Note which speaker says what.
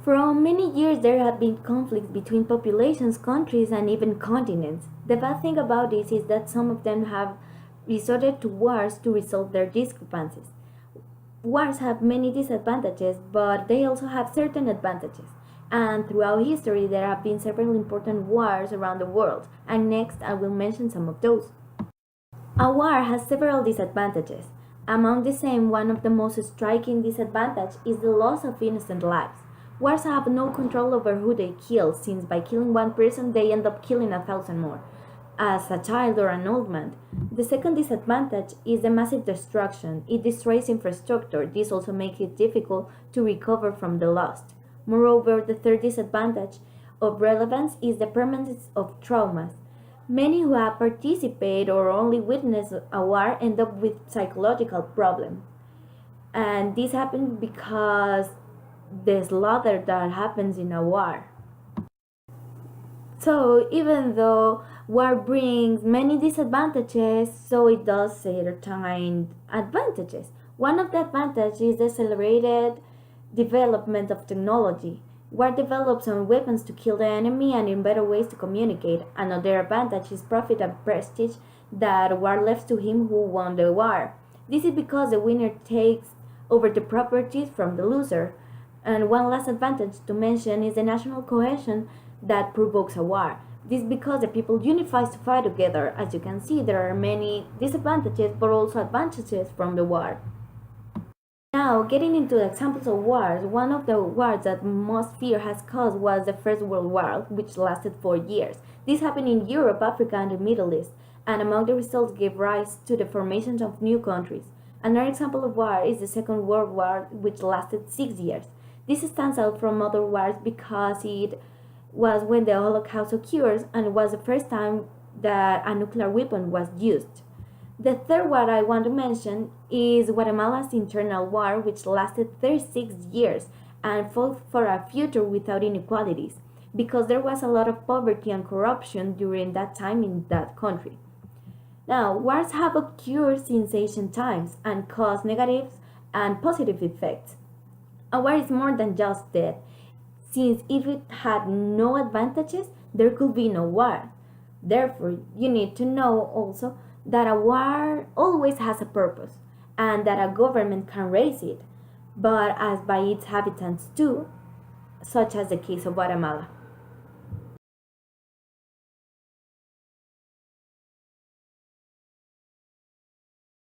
Speaker 1: For many years, there have been conflicts between populations, countries, and even continents. The bad thing about this is that some of them have resorted to wars to resolve their discrepancies. Wars have many disadvantages, but they also have certain advantages. And throughout history, there have been several important wars around the world, and next I will mention some of those. A war has several disadvantages. Among the same, one of the most striking disadvantages is the loss of innocent lives. Wars have no control over who they kill, since by killing one person they end up killing 1,000 more, as a child or an old man. The second disadvantage is the massive destruction. It destroys infrastructure. This also makes it difficult to recover from the lost. Moreover, the third disadvantage of relevance is the permanence of traumas. Many who have participated or only witnessed a war end up with psychological problems. And this happens because the slaughter that happens in a war. So even though war brings many disadvantages, so it does certain advantages. One of the advantages is the accelerated development of technology. War develops on weapons to kill the enemy and in better ways to communicate. Another advantage is profit and prestige that war left to him who won the war. This is because the winner takes over the properties from the loser. And one last advantage to mention is the national cohesion that provokes a war. This is because the people unifies to fight together. As you can see, there are many disadvantages but also advantages from the war. Now, getting into the examples of wars, one of the wars that most fear has caused was the First World War, which lasted 4 years. This happened in Europe, Africa, and the Middle East, and among the results gave rise to the formation of new countries. Another example of war is the Second World War, which lasted 6 years. This stands out from other wars because it was when the Holocaust occurs and was the first time that a nuclear weapon was used. The third war I want to mention is Guatemala's internal war, which lasted 36 years and fought for a future without inequalities, because there was a lot of poverty and corruption during that time in that country. Now, wars have occurred since ancient times and caused negative and positive effects. A war is more than just death, since if it had no advantages, there could be no war. Therefore, you need to know also that a war always has a purpose and that a government can raise it, but as by its inhabitants too, such as the case of Guatemala.